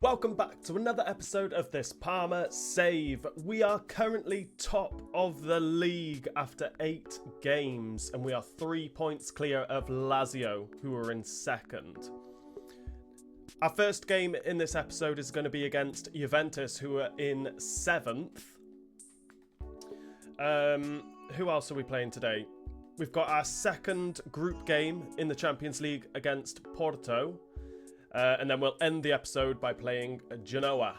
Welcome back to another episode of this Parma Save. We are currently top of the league after 8 games, and we are 3 points clear of Lazio, who are in second. Our first game in this episode is going to be against Juventus, who are in 7th. Who else are we playing today? We've got our second group game in the Champions League against Porto. And then we'll end the episode by playing Genoa.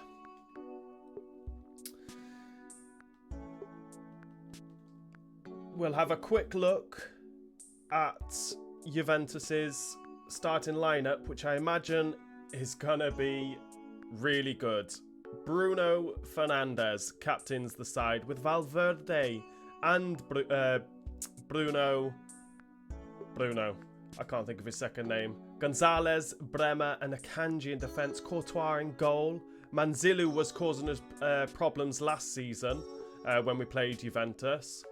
We'll have a quick look at Juventus's starting lineup, which I imagine is going to be really good. Bruno Fernandes captains the side with Valverde and Bruno. I can't think of his second name. Gonzalez, Bremer and Akanji in defence. Courtois in goal. Manzilu was causing us problems last season when we played Juventus.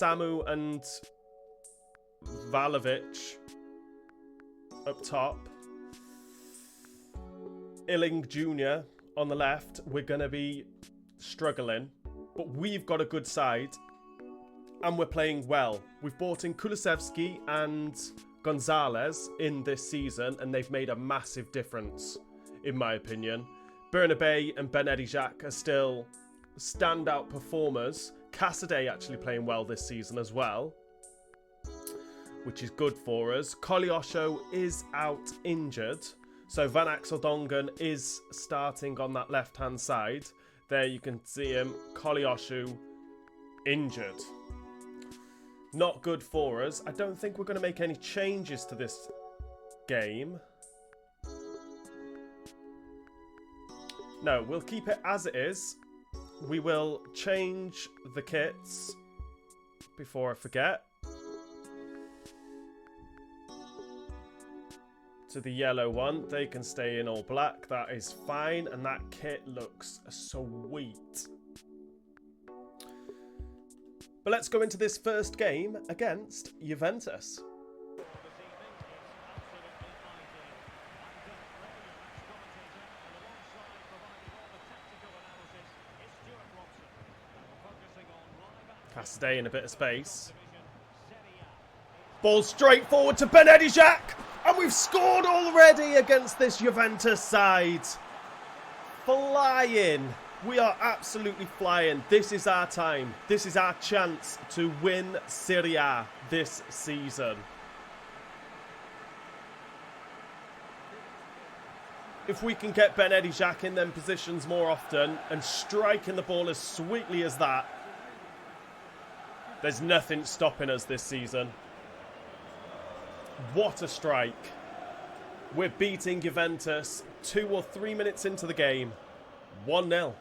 Samu and Vlahovic up top. Illing Jr. on the left. We're going to be struggling. But we've got a good side. And we're playing well. We've brought in Kulusevski and Gonzalez in this season, and they've made a massive difference, in my opinion. Bernabé and Ben-Eddy-Jacques are still standout performers. Casadei actually playing well this season as well, which is good for us. Koleosho is out injured, so Van Axel Dongen is starting on that left-hand side. There you can see him, Koleosho injured. Not good for us. I don't think we're going to make any changes to this game. No, we'll keep it as it is. We will change the kits before I forget to the yellow one. They can stay in all black. That is fine. And that kit looks sweet. But let's go into this first game against Juventus. Casadei in a bit of space. Ball straight forward to Ben-Eddy-Jacques. And we've scored already against this Juventus side. Flying. We are absolutely flying. This is our time. This is our chance to win Serie A this season. If we can get Ben-Eddy-Jacques in them positions more often and striking the ball as sweetly as that, there's nothing stopping us this season. What a strike. We're beating Juventus 2 or 3 minutes into the game. 1-0.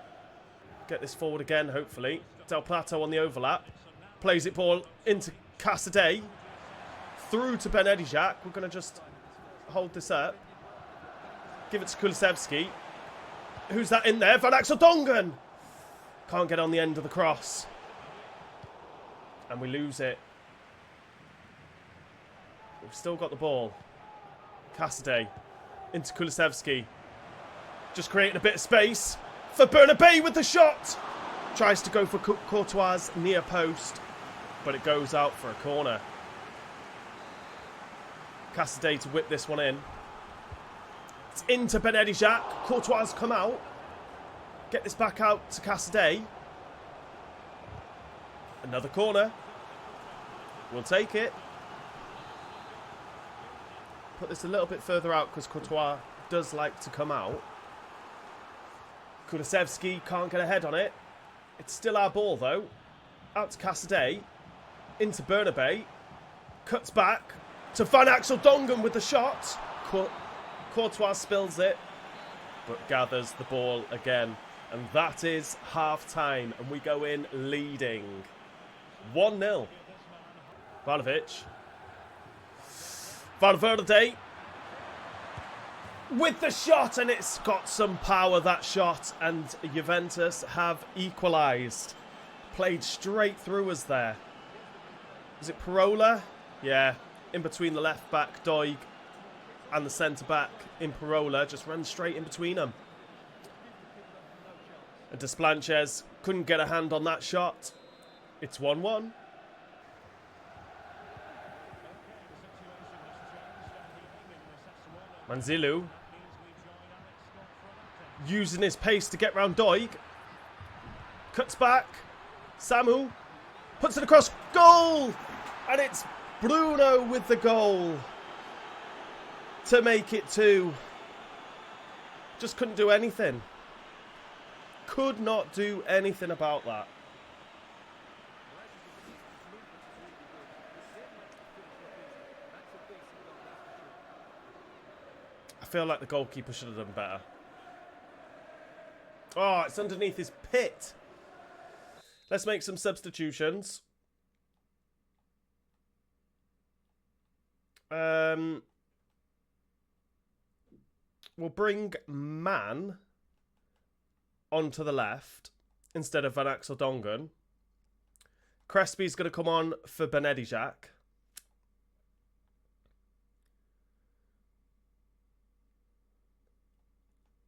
Get this forward again, hopefully. Del Prato on the overlap. Plays it ball into Casadei. Through to Ben-Eddy-Jacques. We're going to just hold this up. Give it to Kulusevski. Who's that in there? Van Axel Dongen! Can't get on the end of the cross. And we lose it. We've still got the ball. Casadei. Into Kulusevski. Just creating a bit of space. For Bernabé with the shot. Tries to go for Courtois' near post. But it goes out for a corner. Casadei to whip this one in. It's into Ben-Eddy-Jacques. Courtois come out. Get this back out to Casadei. Another corner. We'll take it. Put this a little bit further out because Courtois does like to come out. Kulusevski can't get ahead on it. It's still our ball, though. Out to Casadei. Into Bernabé. Cuts back to Van Axel Dongen with the shot. Courtois spills it, but gathers the ball again. And that is half-time, and we go in leading. 1-0. Vlahovic. Valverde. With the shot, and it's got some power, that shot, and Juventus have equalised. Played straight through us there. Was it Parola? Yeah, in between the left back, Doig, and the centre back in Parola. Just ran straight in between them. And Desplanches couldn't get a hand on that shot. It's 1-1. Manzilu using his pace to get round Doig. Cuts back. Samu puts it across. Goal! And it's Bruno with the goal to make it 2. Just couldn't do anything. Could not do anything about that. I feel like the goalkeeper should have done better. Oh, it's underneath his pit. Let's make some substitutions. We'll bring Man onto the left instead of Van Axel Dongen. Crespi's going to come on for Benedijak.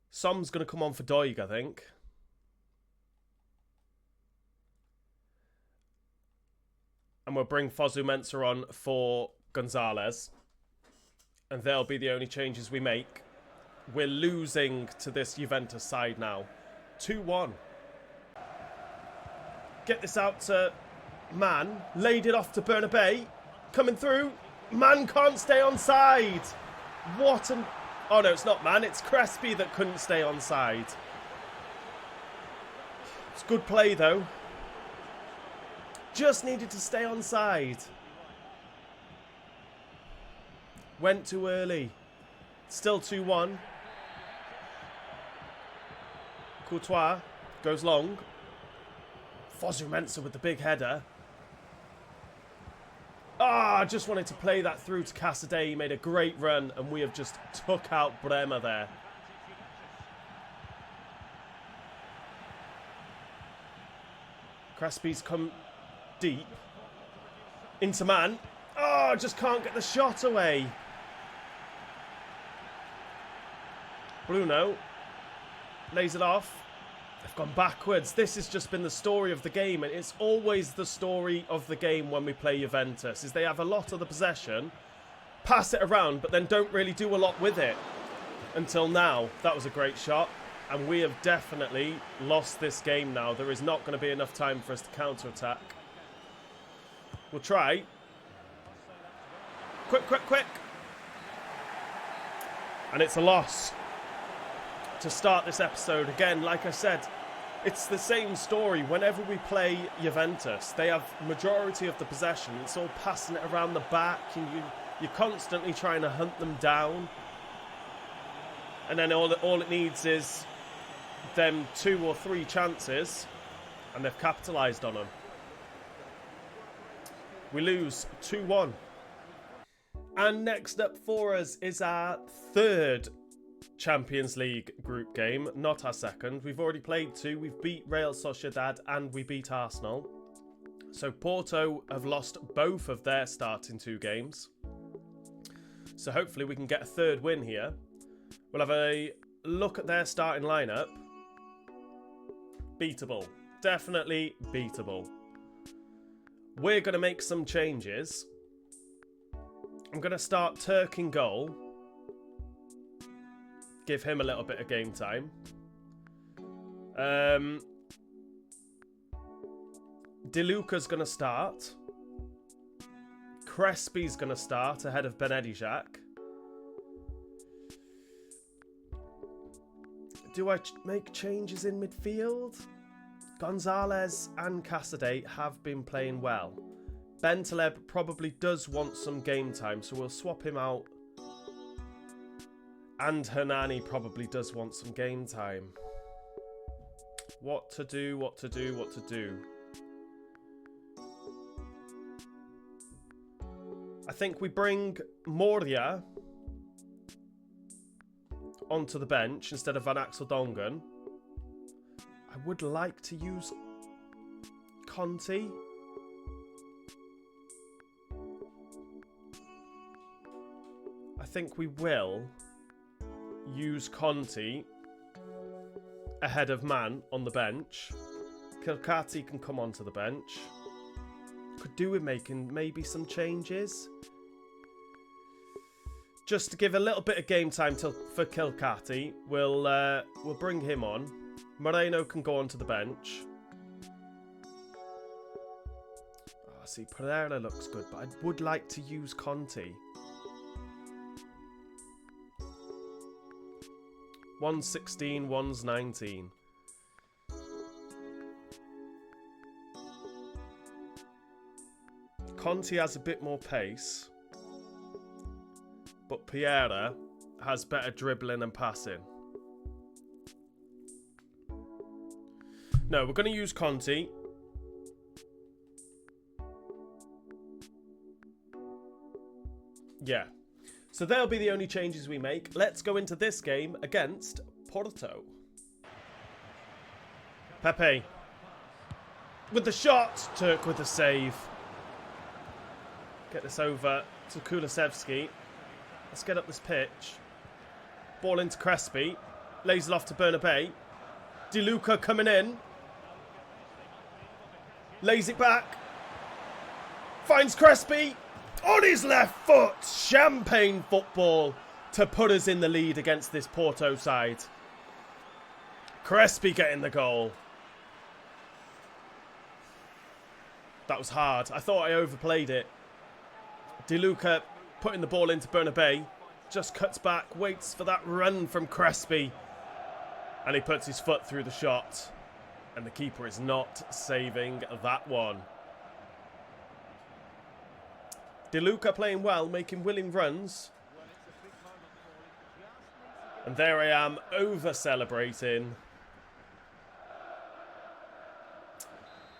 Som's going to come on for Doig, I think. And we'll bring Fosu-Mensah on for Gonzalez. And they'll be the only changes we make. We're losing to this Juventus side now. 2-1. Get this out to Man. Laid it off to Bernabé. Coming through. Man can't stay on side. What an... Oh no, it's not Man. It's Crespi that couldn't stay on side. It's good play though. Just needed to stay on side. Went too early. Still 2-1. Courtois goes long. Fosu-Mensah with the big header. Ah, I just wanted to play that through to Casadei. He made a great run and we have just took out Bremer there. Crespi's come deep. Into Man. Oh, just can't get the shot away. Bruno lays it off. They've gone backwards. This has just been the story of the game, and it's always the story of the game when we play Juventus, is they have a lot of the possession, pass it around, but then don't really do a lot with it. Until now. That was a great shot, and we have definitely lost this game now. There is not going to be enough time for us to counter-attack. We'll try. Quick, quick, quick. And it's a loss. To start this episode, again, like I said, it's the same story. Whenever we play Juventus, they have majority of the possession. It's all passing it around the back, and you're constantly trying to hunt them down. And then all it needs is them 2 or 3 chances, and they've capitalised on them. We lose 2-1. And next up for us is our third Champions League group game, not our second. We've already played 2. We've beat Real Sociedad and we beat Arsenal. So Porto have lost both of their starting 2 games. So hopefully we can get a third win here. We'll have a look at their starting lineup. Beatable. Definitely beatable. We're going to make some changes. I'm going to start Turk in goal. Give him a little bit of game time. De Luca's going to start. Crespi's going to start ahead of Benedijak. Do I make changes in midfield? Gonzalez and Casadei have been playing well. Bentaleb probably does want some game time, so we'll swap him out. And Hernani probably does want some game time. What to do, what to do, what to do. I think we bring Moria onto the bench instead of Van Axel Dongen. I would like to use Conti. I think we will use Conti ahead of man on the bench. Kilkati can come onto the bench. Could do with making maybe some changes. Just to give a little bit of game time for Kilkati, we'll bring him on. Moreno can go onto the bench. Oh, see, Pereira looks good, but I would like to use Conti. 1's 16, 1's 19. Conti has a bit more pace, but Pereira has better dribbling and passing. No, we're going to use Conti. Yeah. So they'll be the only changes we make. Let's go into this game against Porto. Pepe with the shot. Turk with the save. Get this over to Kulusevski. Let's get up this pitch. Ball into Crespi. Lays it off to Bernabé. Di Luca coming in. Lays it back. Finds Crespi. On his left foot. Champagne football to put us in the lead against this Porto side. Crespi getting the goal. That was hard. I thought I overplayed it. Di Luca putting the ball into Bernabé. Just cuts back. Waits for that run from Crespi. And he puts his foot through the shot. And the keeper is not saving that one. Di Luca playing well, making willing runs. And there I am, over-celebrating.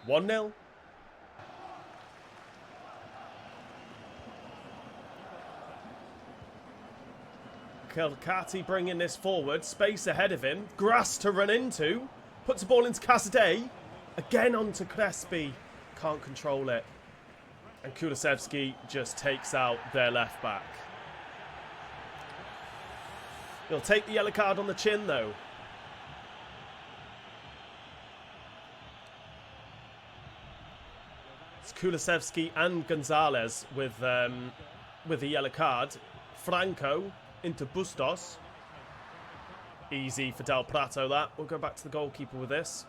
1-0. Kilkati bringing this forward. Space ahead of him. Grass to run into. Puts the ball into Casadei. Again onto Crespi. Can't control it. And Kulusevski just takes out their left back. He'll take the yellow card on the chin, though. It's Kulusevski and Gonzalez with the yellow card. Franco into Bustos. Easy for Del Prato, that. We'll go back to the goalkeeper with this.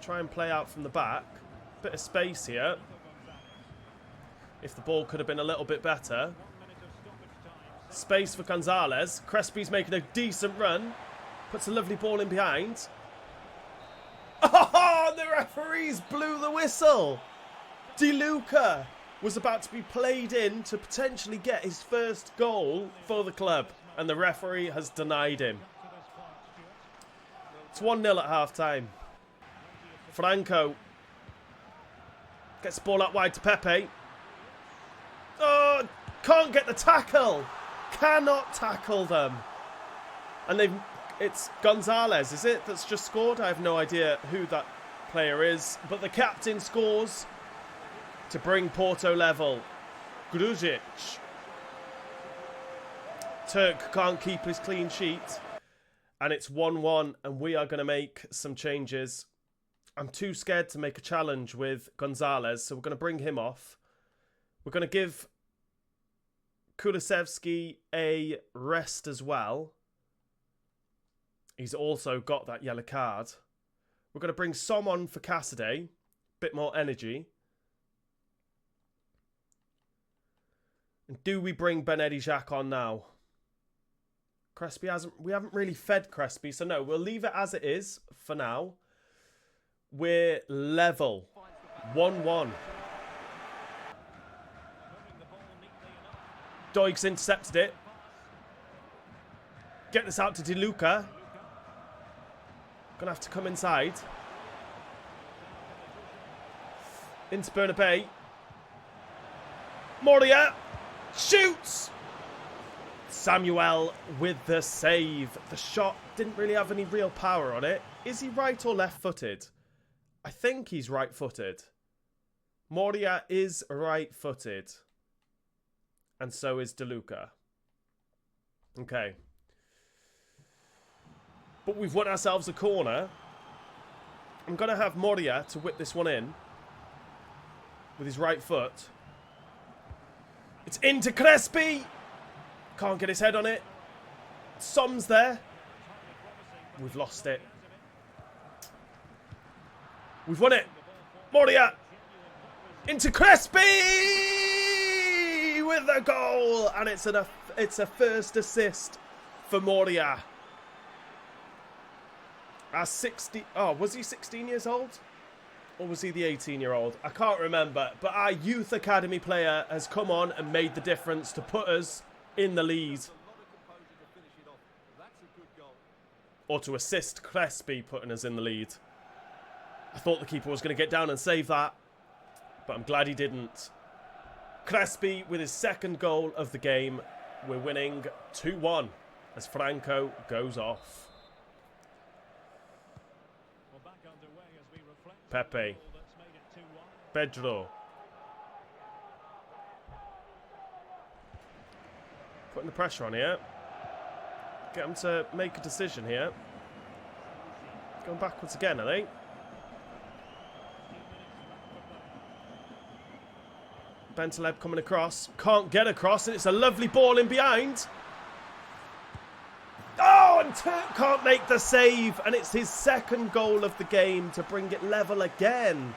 Try and play out from the back. Bit of space here. If the ball could have been a little bit better. Space for Gonzalez. Crespi's making a decent run. Puts a lovely ball in behind. Oh, the referees blew the whistle. Di Luca was about to be played in to potentially get his first goal for the club. And the referee has denied him. It's 1-0 at half-time. Franco gets the ball out wide to Pepe. Oh, can't get the tackle. Cannot tackle them. And it's Gonzalez, is it, that's just scored? I have no idea who that player is. But the captain scores to bring Porto level. Grujic. Turk can't keep his clean sheet. And it's 1-1, and we are going to make some changes. I'm too scared to make a challenge with Gonzalez, so we're going to bring him off. We're going to give Kulusevski a rest as well. He's also got that yellow card. We're going to bring Som on for Casadei. Bit more energy. And do we bring Benetti Jacques on now? We haven't really fed Crespi, so no, we'll leave it as it is for now. We're level. 1-1. Doig's intercepted it. Get this out to Di Luca. Gonna have to come inside. Into Bernabé. Moria shoots! Samuel with the save. The shot didn't really have any real power on it. Is he right or left-footed? I think he's right-footed. Moria is right-footed. And so is Di Luca. Okay. But we've won ourselves a corner. I'm going to have Moria to whip this one in with his right foot. It's into Crespi. Can't get his head on it. Som's there. We've lost it. We've won it. Moria. Into Crespi with a goal. And it's a first assist for Moria. Was he 16 years old? Or was he the 18-year-old? I can't remember. But our youth academy player has come on and made the difference to put us in the lead. Or to assist Crespi putting us in the lead. I thought the keeper was going to get down and save that. But I'm glad he didn't. Crespi with his second goal of the game. We're winning 2-1 as Franco goes off. Pepe. Pedro. Putting the pressure on here. Get him to make a decision here. Going backwards again, I think. Bentaleb coming across. Can't get across, and it's a lovely ball in behind. Oh, and Turk can't make the save, and it's his second goal of the game to bring it level again.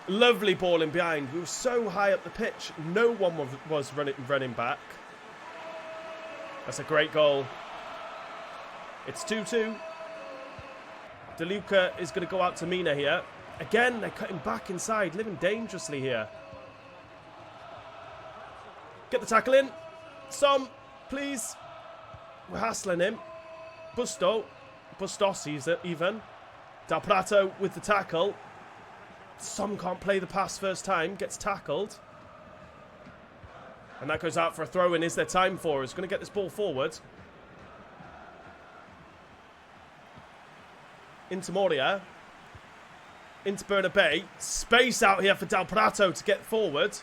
Lovely ball in behind. We were so high up the pitch, no one was running back. That's a great goal. It's 2-2. De Luca is going to go out to Mina here. Again, they're cutting back inside, living dangerously here. Get the tackle in. Som, please. We're hassling him. Bustos even. Del Prato with the tackle. Som can't play the pass first time. Gets tackled. And that goes out for a throw-in. Is there time for us? Going to get this ball forward. Into Moria. Into Bernabé. Space out here for Del Prato to get forward.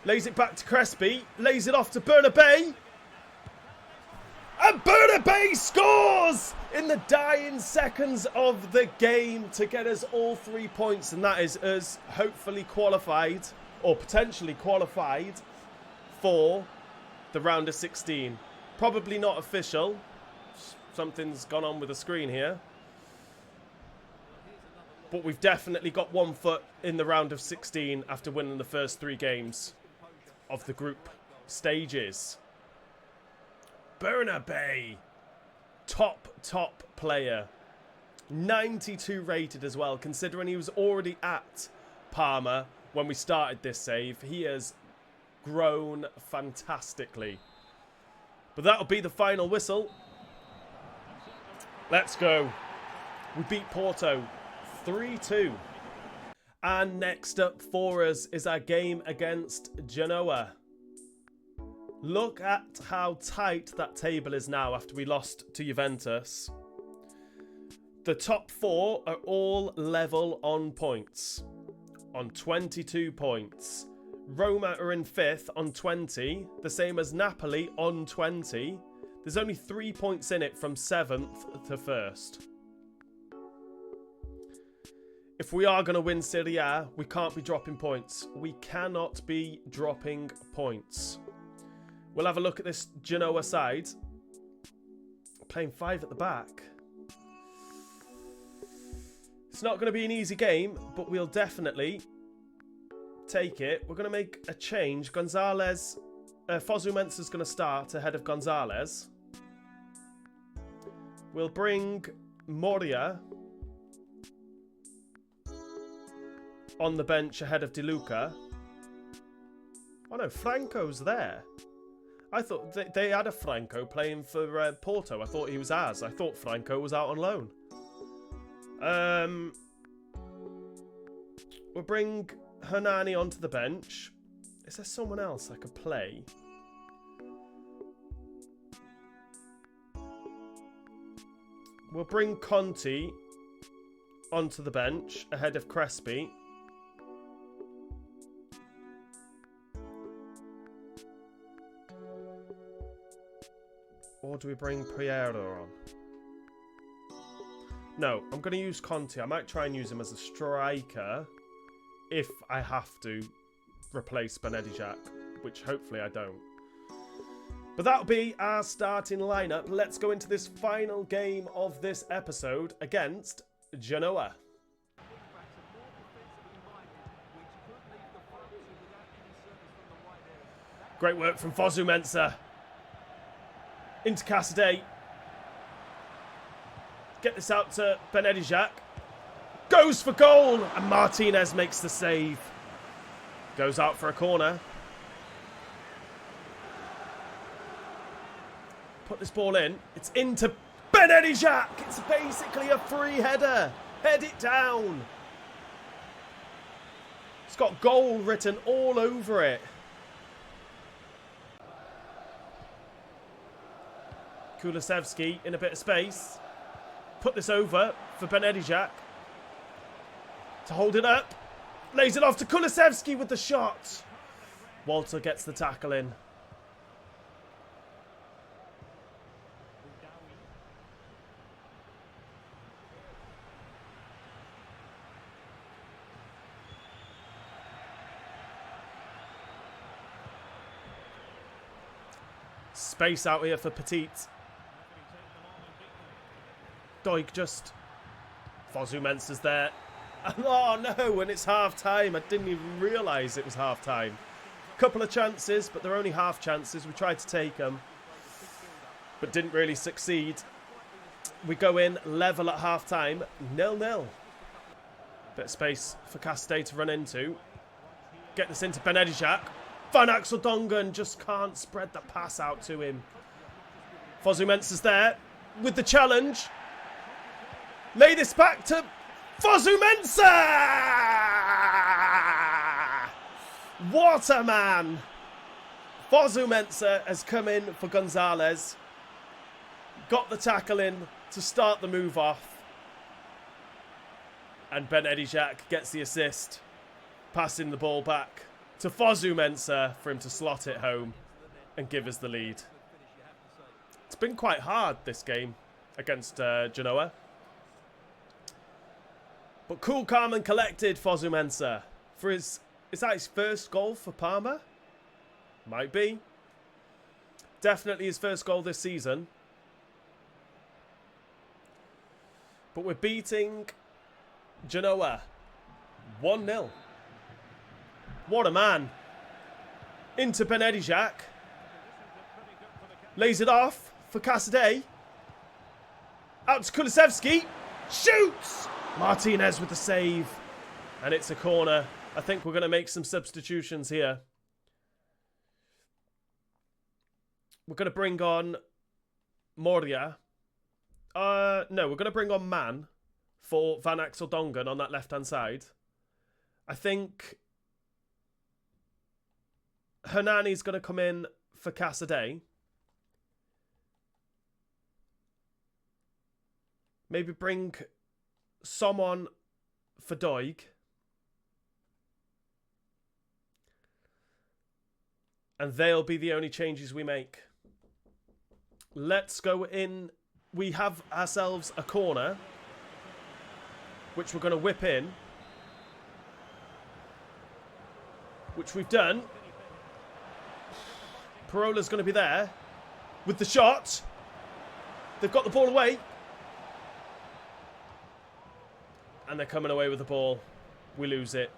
Lays it back to Crespi. Lays it off to Bernabé. And Bernabé scores in the dying seconds of the game to get us all 3 points. And that is us hopefully qualified, or potentially qualified, for the round of 16. Probably not official. Something's gone on with the screen here. But we've definitely got 1 foot in the round of 16 after winning the first 3 games of the group stages. Bernabé, top player. 92 rated as well, considering he was already at Parma when we started this save. He has grown fantastically. But that'll be the final whistle. Let's go. We beat Porto 3-2. And next up for us is our game against Genoa. Look at how tight that table is now after we lost to Juventus. The top 4 are all level on points, on 22 points. Roma are in 5th on 20, the same as Napoli on 20. There's only 3 points in it from 7th to 1st. If we are going to win Serie A, we can't be dropping points. We cannot be dropping points. We'll have a look at this Genoa side. Playing 5 at the back. It's not going to be an easy game, but we'll definitely take it. We're going to make a change. Gonzalez, Fosu-Mensah is going to start ahead of Gonzalez. We'll bring Moria on the bench ahead of De Luca. Oh no, Franco's there. I thought they had a Franco playing for Porto. I thought he was ours. I thought Franco was out on loan. We'll bring Hernani onto the bench. Is there someone else I could play? We'll bring Conti onto the bench ahead of Crespi. Or do we bring Piero on? No, I'm going to use Conte. I might try and use him as a striker if I have to replace Benedijac, which hopefully I don't. But that'll be our starting lineup. Let's go into this final game of this episode against Genoa. Great work from Fosu-Mensah. Into Casadei. Get this out to Benedijac. Goes for goal. And Martinez makes the save. Goes out for a corner. Put this ball in. It's into Benedijac. It's basically a free header. Head it down. It's got goal written all over it. Kulusevski in a bit of space. Put this over for Benedijac. To hold it up. Lays it off to Kulusevski with the shot. Walter gets the tackle in. Space out here for Petit. Doig just... Fosu-Mensah's there. Oh no, and it's half time. I didn't even realise it was half time. Couple of chances, but they're only half chances. We tried to take them, but didn't really succeed. We go in level at half time, 0-0. Bit of space for Casadei to run into. Get this into Benedijac. Van Axel Dongen just can't spread the pass out to him. Fosu-Mensah's there with the challenge. Lay this back to Fosu-Mensah! What a man! Fosu-Mensah has come in for Gonzalez. Got the tackle in to start the move off. And Benedijac gets the assist. Passing the ball back to Fosu-Mensah for him to slot it home and give us the lead. It's been quite hard, this game, against Genoa. But cool, calm and collected, Fosu-Mensah. For his... Is that his first goal for Parma? Might be. Definitely his first goal this season. But we're beating Genoa 1-0. What a man. Into Benedijac. Lays it off for Casadei. Out to Kulusevski. Shoots! Martinez with the save. And it's a corner. I think we're going to make some substitutions here. We're going to bring on Moria. No, we're going to bring on Man for Van Axel Dongen on that left-hand side. I think Hernani's going to come in for Casadei. Maybe bring someone for Doig. And they'll be the only changes we make. Let's go in. We have ourselves a corner, which we're going to whip in. Which we've done. Parola's going to be there with the shot. They've got the ball away. And they're coming away with the ball. We lose it.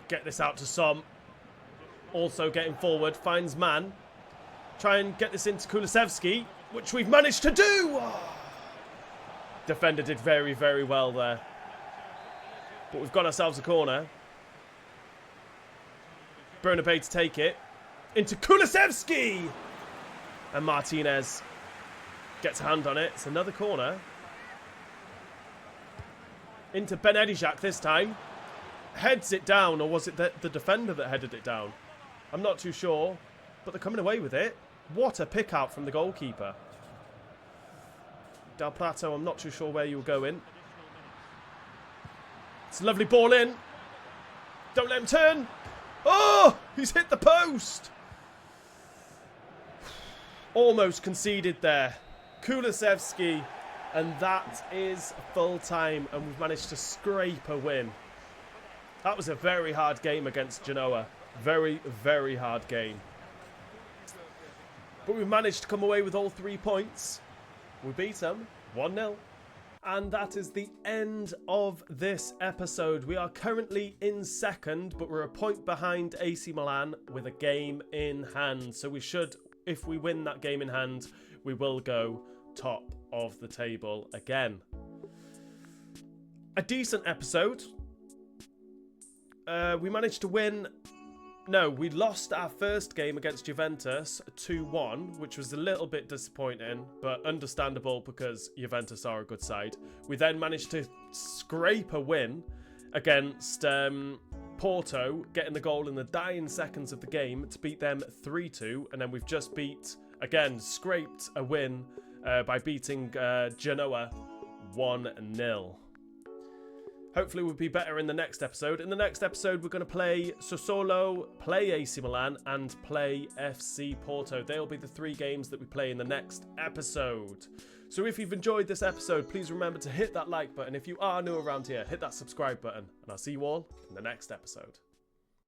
Get this out to Som. Also getting forward. Finds Man. Try and get this into Kulusevski, which we've managed to do. Oh. Defender did very, very well there. But we've got ourselves a corner. Bernabé to take it. Into Kulusevski. And Martinez gets a hand on it. It's another corner. Into Benedijac this time. Heads it down, or was it the defender that headed it down? I'm not too sure, but they're coming away with it. What a pick out from the goalkeeper. Del Prato, I'm not too sure where you were going. It's a lovely ball in. Don't let him turn. Oh, he's hit the post. Almost conceded there. Kulusevski, and that is full time, and we've managed to scrape a win. That was a very hard game against Genoa. Very, very hard game. But we managed to come away with all 3 points. We beat them 1-0. And that is the end of this episode. We are currently in second, but we're a point behind AC Milan with a game in hand. So we should, if we win that game in hand, we will go top of the table again. A decent episode. We managed to win. No, we lost our first game against Juventus 2-1, which was a little bit disappointing, but understandable because Juventus are a good side. We then managed to scrape a win against Porto, getting the goal in the dying seconds of the game to beat them 3-2, and then we've just scraped a win by beating Genoa 1-0. Hopefully we'll be better in the next episode. In the next episode, we're going to play Sassuolo, play AC Milan, and play FC Porto. They'll be the 3 games that we play in the next episode. So if you've enjoyed this episode, please remember to hit that like button. If you are new around here, hit that subscribe button. And I'll see you all in the next episode.